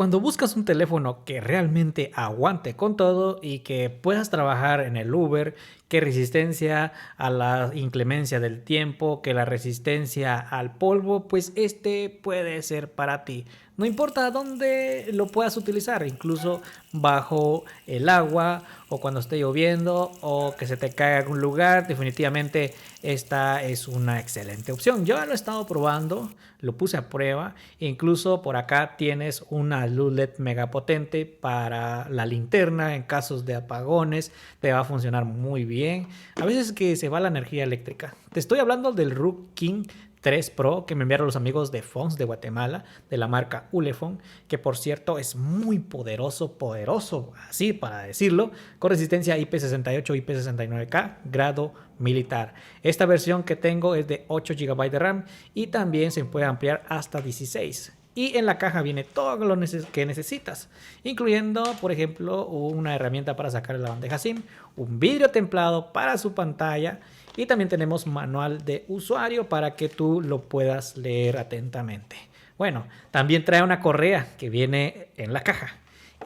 Cuando buscas un teléfono que realmente aguante con todo y que puedas trabajar en el Uber, que resistencia a la inclemencia del tiempo, que la resistencia al polvo, pues este puede ser para ti. No importa dónde lo puedas utilizar, incluso bajo el agua o cuando esté lloviendo o que se te caiga en algún lugar, definitivamente esta es una excelente opción. Yo lo he estado probando, lo puse a prueba, incluso por acá tienes una luz LED mega potente para la linterna en casos de apagones, te va a funcionar muy bien. A veces que se va la energía eléctrica. Te estoy hablando del ROG King 3 Pro que me enviaron los amigos de Phones de Guatemala, de la marca Ulefone, que por cierto es muy poderoso, así para decirlo, con resistencia IP68, IP69K, grado militar. Esta versión que tengo es de 8 GB de RAM y también se puede ampliar hasta 16. Y en la caja viene todo lo que necesitas, incluyendo, por ejemplo, una herramienta para sacar la bandeja SIM, un vidrio templado para su pantalla y también tenemos manual de usuario para que tú lo puedas leer atentamente. Bueno, también trae una correa que viene en la caja.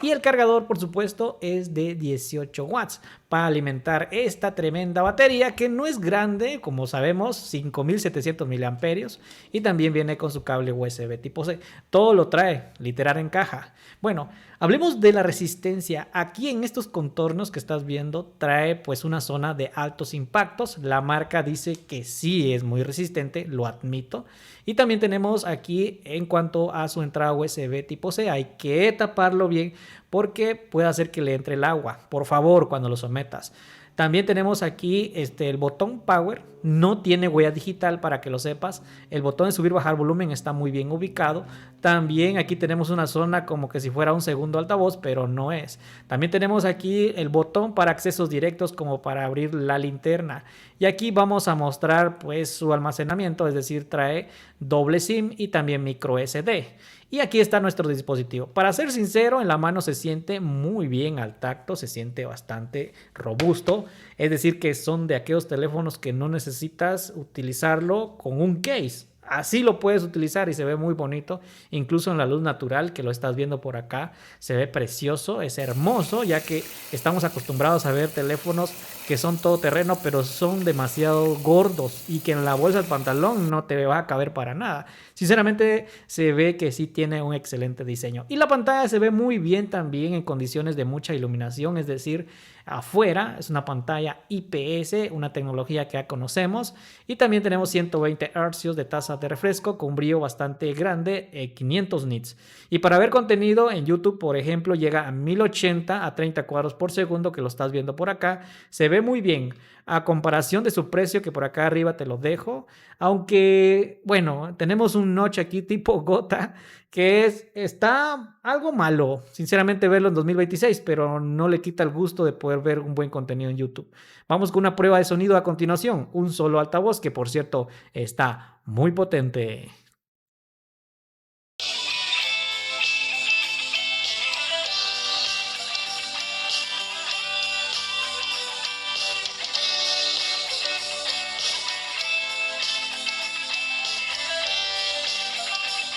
Y el cargador, por supuesto, es de 18 watts para alimentar esta tremenda batería que no es grande, como sabemos, 5700 miliamperios, y también viene con su cable USB tipo C. Todo lo trae, literal, en caja. Bueno, hablemos de la resistencia. Aquí en estos contornos que estás viendo trae pues una zona de altos impactos. La marca dice que sí es muy resistente, lo admito. Y también tenemos aquí en cuanto a su entrada USB tipo C, hay que taparlo bien porque puede hacer que le entre el agua. Por favor, cuando lo sometas. También tenemos aquí el botón Power, no tiene huella digital para que lo sepas. El botón de subir bajar volumen está muy bien ubicado. También aquí tenemos una zona como que si fuera un segundo altavoz, pero no es. También tenemos aquí el botón para accesos directos como para abrir la linterna. Y aquí vamos a mostrar pues su almacenamiento, es decir, trae doble SIM y también micro SD. Y aquí está nuestro dispositivo. Para ser sincero, en la mano se siente muy bien al tacto, se siente bastante robusto. Es decir, que son de aquellos teléfonos que no necesitas utilizarlo con un case. Así lo puedes utilizar y se ve muy bonito, incluso en la luz natural que lo estás viendo por acá, se ve precioso, es hermoso, ya que estamos acostumbrados a ver teléfonos que son todoterreno, pero son demasiado gordos y que en la bolsa del pantalón no te va a caber para nada. Sinceramente se ve que sí tiene un excelente diseño y la pantalla se ve muy bien también en condiciones de mucha iluminación, es decir, afuera es una pantalla IPS, una tecnología que ya conocemos, y también tenemos 120 Hz de tasa de refresco con un brillo bastante grande, 500 nits. Y para ver contenido en YouTube, por ejemplo, llega a 1080 a 30 cuadros por segundo, que lo estás viendo por acá. Se ve muy bien a comparación de su precio, que por acá arriba te lo dejo. Aunque, bueno, tenemos un notch aquí tipo gota que está algo malo, sinceramente, verlo en 2026, pero no le quita el gusto de poder ver un buen contenido en YouTube. Vamos con una prueba de sonido a continuación, un solo altavoz que por cierto está muy potente.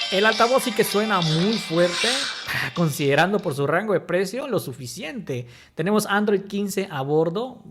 El altavoz sí que suena muy fuerte, considerando por su rango de precio lo suficiente. Tenemos Android 15 a bordo.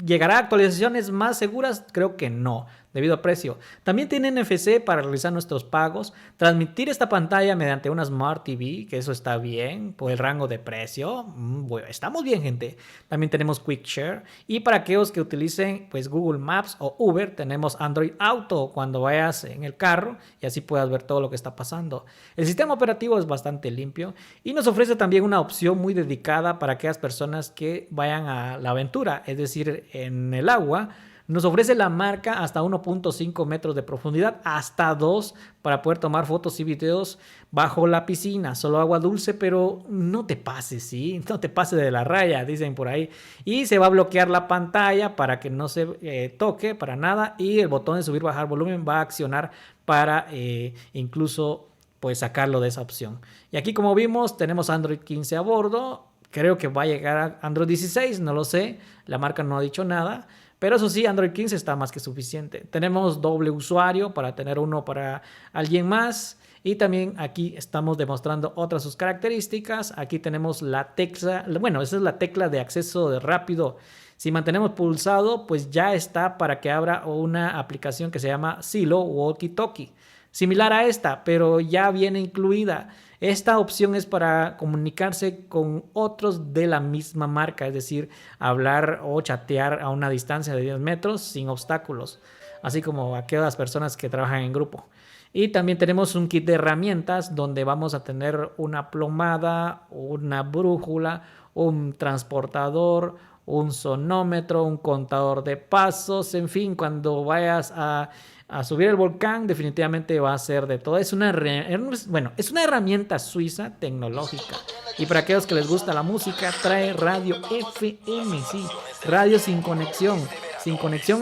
¿Llegará a actualizaciones más seguras? Creo que no, debido a precio. También tiene NFC para realizar nuestros pagos, transmitir esta pantalla mediante una Smart TV, que eso está bien, por el rango de precio. Bueno, estamos bien, gente. También tenemos Quick Share. Y para aquellos que utilicen pues, Google Maps o Uber, tenemos Android Auto cuando vayas en el carro y así puedas ver todo lo que está pasando. El sistema operativo es bastante limpio y nos ofrece también una opción muy dedicada para aquellas personas que vayan a la aventura, es decir, en el agua. Nos ofrece la marca hasta 1.5 metros de profundidad, hasta 2 para poder tomar fotos y videos bajo la piscina. Solo agua dulce, pero no te pases, ¿sí? No te pases de la raya, dicen por ahí. Y se va a bloquear la pantalla para que no se toque para nada. Y el botón de subir bajar volumen va a accionar para incluso pues sacarlo de esa opción. Y aquí, como vimos, tenemos Android 15 a bordo. Creo que va a llegar a Android 16, no lo sé. La marca no ha dicho nada. Pero eso sí, Android 15 está más que suficiente. Tenemos doble usuario para tener uno para alguien más. Y también aquí estamos demostrando otras sus características. Aquí tenemos la tecla, bueno, esa es la tecla de acceso de rápido. Si mantenemos pulsado, pues ya está para que abra una aplicación que se llama Silo Walkie Talkie. Similar a esta, pero ya viene incluida. Esta opción es para comunicarse con otros de la misma marca, es decir, hablar o chatear a una distancia de 10 metros sin obstáculos, así como aquellas personas que trabajan en grupo. Y también tenemos un kit de herramientas donde vamos a tener una plomada, una brújula, un transportador, un sonómetro, un contador de pasos, en fin, cuando vayas a subir el volcán definitivamente va a ser de todo. Es es una herramienta suiza tecnológica. Y para aquellos que les gusta la música, trae radio FM, sí, radio sin conexión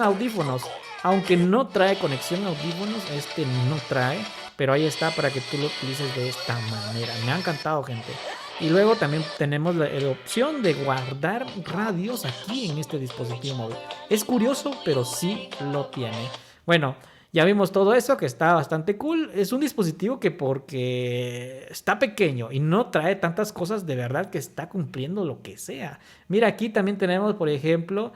a audífonos. Aunque no trae conexión a audífonos, este no trae, pero ahí está para que tú lo utilices de esta manera. Me ha encantado, gente. Y luego también tenemos la opción de guardar radios aquí en este dispositivo móvil. Es curioso, pero sí lo tiene. Bueno, ya vimos todo eso, que está bastante cool. Es un dispositivo que porque está pequeño y no trae tantas cosas, de verdad que está cumpliendo lo que sea. Mira, aquí también tenemos, por ejemplo,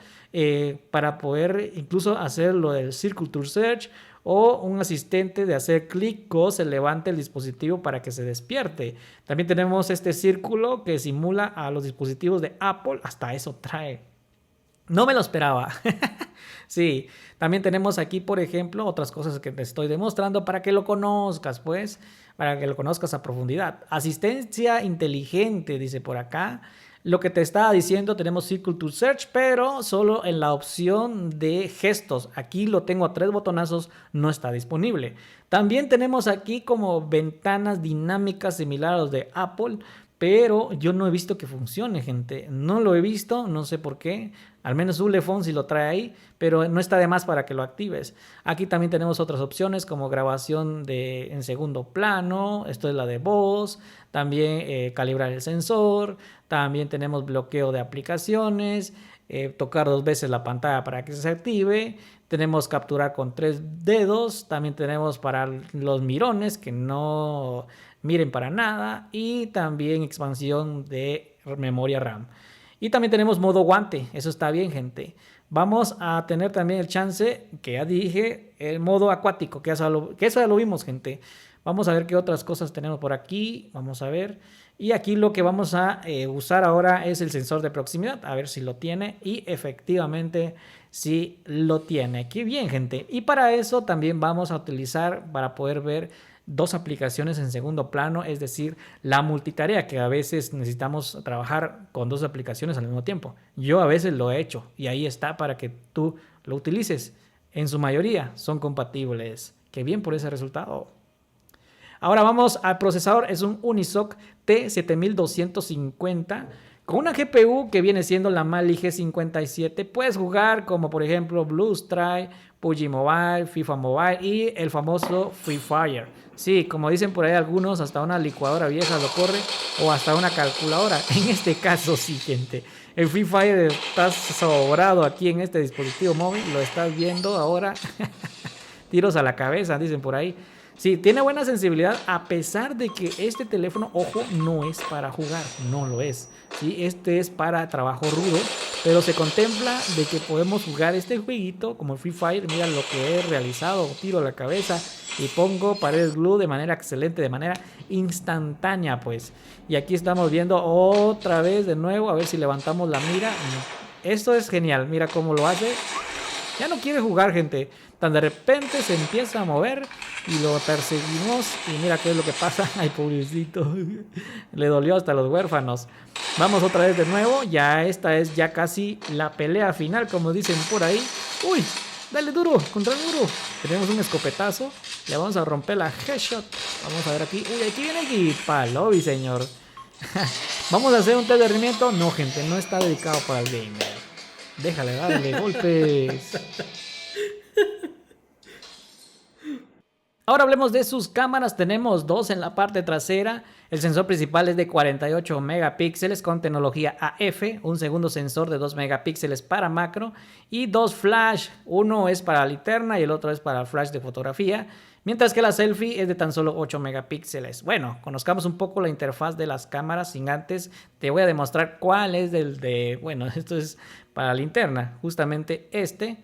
para poder incluso hacer lo del Circle to Search o un asistente de hacer clic o se levante el dispositivo para que se despierte. También tenemos este círculo que simula a los dispositivos de Apple. Hasta eso trae. No me lo esperaba. Sí, también tenemos aquí, por ejemplo, otras cosas que te estoy demostrando para que lo conozcas, pues, para que lo conozcas a profundidad. Asistencia inteligente, dice por acá. Lo que te estaba diciendo, tenemos Circle to Search, pero solo en la opción de gestos. Aquí lo tengo a 3 botonazos, no está disponible. También tenemos aquí como ventanas dinámicas similares a los de Apple, pero yo no he visto que funcione, gente. No lo he visto, no sé por qué. Al menos Ulefone sí lo trae ahí, pero no está de más para que lo actives. Aquí también tenemos otras opciones como grabación en segundo plano. Esto es la de voz. También calibrar el sensor. También tenemos bloqueo de aplicaciones. Tocar 2 veces la pantalla para que se active. Tenemos capturar con 3 dedos. También tenemos para los mirones que no miren para nada. Y también expansión de memoria RAM. Y también tenemos modo guante. Eso está bien, gente. Vamos a tener también el chance, que ya dije, el modo acuático, que eso ya lo vimos, gente. Vamos a ver qué otras cosas tenemos por aquí. Vamos a ver. Y aquí lo que vamos a usar ahora es el sensor de proximidad. A ver si lo tiene. Y efectivamente sí lo tiene. Qué bien, gente. Y para eso también vamos a utilizar, para poder ver 2 aplicaciones en segundo plano, es decir, la multitarea, que a veces necesitamos trabajar con 2 aplicaciones al mismo tiempo. Yo a veces lo he hecho y ahí está para que tú lo utilices. En su mayoría son compatibles. Qué bien por ese resultado. Ahora vamos al procesador. Es un Unisoc T7250 con una GPU que viene siendo la Mali G57. Puedes jugar como por ejemplo Bluestrike, PUBG Mobile, FIFA Mobile y el famoso Free Fire. Sí, como dicen por ahí algunos, hasta una licuadora vieja lo corre o hasta una calculadora. En este caso sí, gente. El Free Fire está sobrado aquí en este dispositivo móvil. Lo estás viendo ahora. Tiros a la cabeza, dicen por ahí. Sí, tiene buena sensibilidad a pesar de que este teléfono, ojo, no es para jugar, no lo es. Sí, este es para trabajo rudo, pero se contempla de que podemos jugar este jueguito como el Free Fire. Mira lo que he realizado, tiro a la cabeza y pongo paredes glue de manera excelente, de manera instantánea, pues. Y aquí estamos viendo otra vez de nuevo, a ver si levantamos la mira. Esto es genial, mira cómo lo hace. Ya no quiere jugar, gente. Tan de repente se empieza a mover y lo perseguimos. Y mira qué es lo que pasa. Ay, pobrecito. Le dolió hasta a los huérfanos. Vamos otra vez de nuevo. Ya esta es ya casi la pelea final, como dicen por ahí. Uy, dale duro, contra el muro. Tenemos un escopetazo. Le vamos a romper la headshot. Vamos a ver aquí. Uy, aquí viene aquí. Palobi, señor. Vamos a hacer un test de rendimiento. No, gente, no está dedicado para el gamer. Déjale darle golpes. Ahora hablemos de sus cámaras. Tenemos dos en la parte trasera. El sensor principal es de 48 megapíxeles con tecnología AF, un segundo sensor de 2 megapíxeles para macro y dos flash. Uno es para linterna y el otro es para flash de fotografía, mientras que la selfie es de tan solo 8 megapíxeles. Bueno, conozcamos un poco la interfaz de las cámaras. Sin antes te voy a demostrar cuál es el de... Bueno, esto es para linterna, justamente este.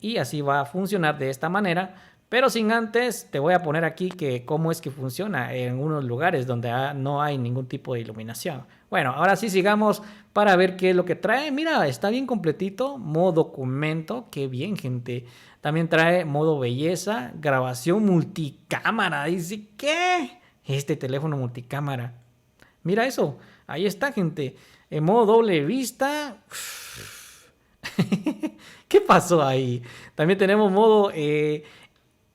Y así va a funcionar de esta manera. Pero sin antes te voy a poner aquí que cómo es que funciona en unos lugares donde no hay ningún tipo de iluminación. Bueno, ahora sí sigamos para ver qué es lo que trae. Mira, está bien completito. Modo documento, qué bien, gente. También trae modo belleza, grabación multicámara. Dice, ¿qué? Este teléfono multicámara. Mira eso, ahí está, gente. En modo doble vista. ¿Qué pasó ahí? También tenemos modo...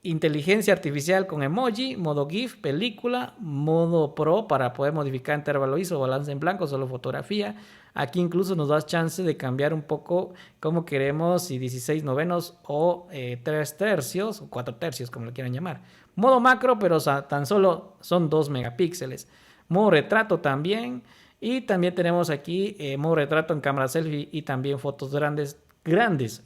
inteligencia artificial con emoji, modo GIF, película, modo Pro para poder modificar intervalo ISO, balance en blanco, solo fotografía. Aquí incluso nos da chance de cambiar un poco cómo queremos, si 16 novenos o 3 tercios o 4 tercios, como lo quieran llamar. Modo macro, pero tan solo son 2 megapíxeles. Modo retrato también. Y también tenemos aquí modo retrato en cámara selfie y también fotos grandes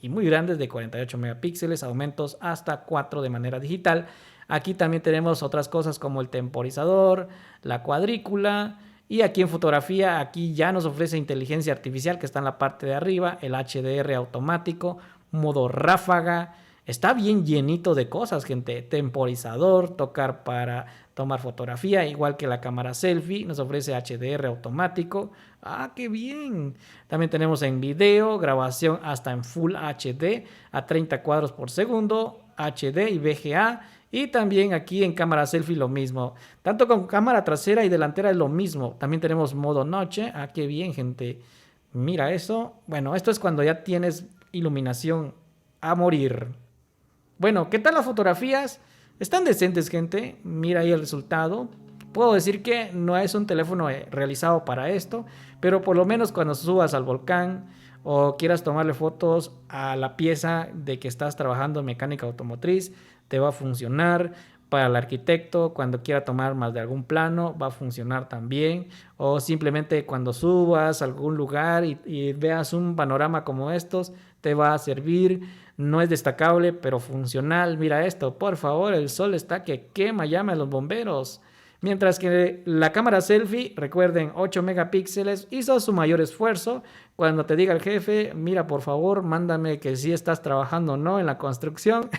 y muy grandes de 48 megapíxeles, aumentos hasta 4 de manera digital. Aquí también tenemos otras cosas como el temporizador, la cuadrícula y aquí en fotografía, aquí ya nos ofrece inteligencia artificial que está en la parte de arriba, el HDR automático, modo ráfaga. Está bien llenito de cosas, gente. Temporizador, tocar para tomar fotografía, igual que la cámara selfie. Nos ofrece HDR automático. ¡Ah, qué bien! También tenemos en video, grabación hasta en Full HD a 30 cuadros por segundo, HD y VGA. Y también aquí en cámara selfie lo mismo. Tanto con cámara trasera y delantera es lo mismo. También tenemos modo noche. ¡Ah, qué bien, gente! Mira eso. Bueno, esto es cuando ya tienes iluminación a morir. Bueno, ¿qué tal las fotografías? Están decentes, gente. Mira ahí el resultado. Puedo decir que no es un teléfono realizado para esto, pero por lo menos cuando subas al volcán o quieras tomarle fotos a la pieza de que estás trabajando en mecánica automotriz, te va a funcionar. Para el arquitecto, cuando quiera tomar más de algún plano, va a funcionar también. O simplemente cuando subas a algún lugar y veas un panorama como estos, te va a servir. No es destacable, pero funcional. Mira esto, por favor, el sol está que quema, llama a los bomberos. Mientras que la cámara selfie, recuerden, 8 megapíxeles, hizo su mayor esfuerzo. Cuando te diga el jefe, mira, por favor, mándame que sí estás trabajando o no en la construcción.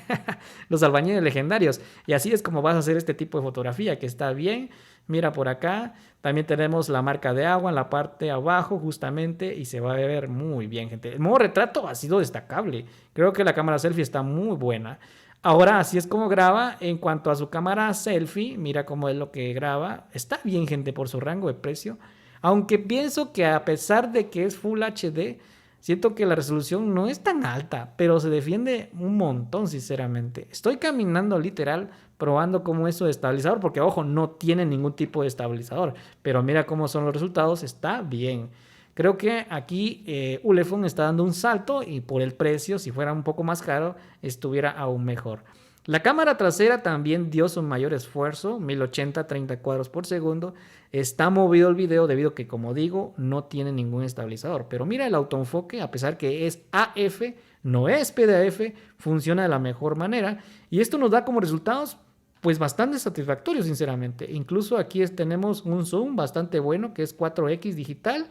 Los albañiles legendarios. Y así es como vas a hacer este tipo de fotografía, que está bien. Mira por acá, también tenemos la marca de agua en la parte de abajo justamente y se va a ver muy bien, gente. El modo retrato ha sido destacable. Creo que la cámara selfie está muy buena. Ahora, así es como graba. En cuanto a su cámara selfie, mira cómo es lo que graba. Está bien, gente, por su rango de precio. Aunque pienso que a pesar de que es Full HD, siento que la resolución no es tan alta, pero se defiende un montón, sinceramente. Estoy caminando literal probando cómo es su estabilizador, porque ojo, no tiene ningún tipo de estabilizador. Pero mira cómo son los resultados, está bien. Creo que aquí Ulefone está dando un salto y por el precio, si fuera un poco más caro, estuviera aún mejor. La cámara trasera también dio su mayor esfuerzo, 1080 30 cuadros por segundo. Está movido el video debido a que, como digo, no tiene ningún estabilizador. Pero mira el autoenfoque, a pesar que es AF, no es PDAF, funciona de la mejor manera. Y esto nos da como resultados pues bastante satisfactorios, sinceramente. Incluso aquí tenemos un zoom bastante bueno, que es 4X digital.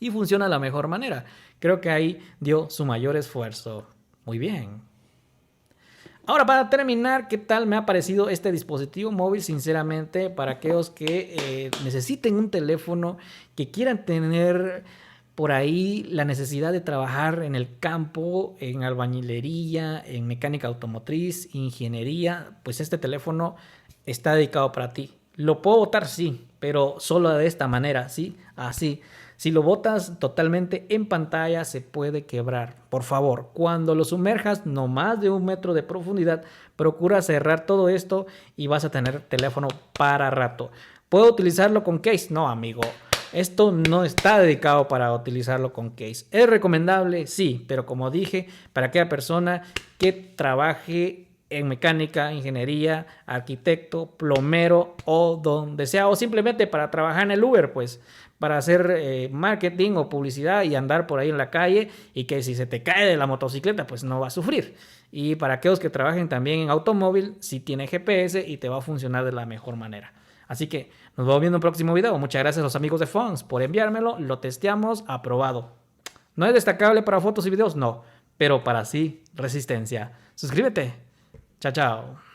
Y funciona de la mejor manera. Creo que ahí dio su mayor esfuerzo. Muy bien. Ahora, para terminar, ¿qué tal me ha parecido este dispositivo móvil? Sinceramente, para aquellos que necesiten un teléfono, que quieran tener por ahí la necesidad de trabajar en el campo, en albañilería, en mecánica automotriz, ingeniería, pues este teléfono está dedicado para ti. ¿Lo puedo botar? Sí, pero solo de esta manera, ¿sí? Así. Si lo botas totalmente en pantalla se puede quebrar. Por favor, cuando lo sumerjas no más de 1 metro de profundidad, procura cerrar todo esto y vas a tener teléfono para rato. ¿Puedo utilizarlo con case? No, amigo. Esto no está dedicado para utilizarlo con case. ¿Es recomendable? Sí, pero como dije, para aquella persona que trabaje en mecánica, ingeniería, arquitecto, plomero o donde sea, o simplemente para trabajar en el Uber, pues para hacer marketing o publicidad y andar por ahí en la calle y que si se te cae de la motocicleta, pues no va a sufrir. Y para aquellos que trabajen también en automóvil, sí tiene GPS y te va a funcionar de la mejor manera. Así que nos vemos viendo en un próximo video. Muchas gracias a los amigos de Fonts por enviármelo. Lo testeamos, aprobado. ¿No es destacable para fotos y videos? No, pero para sí, resistencia. Suscríbete. Chao, chao.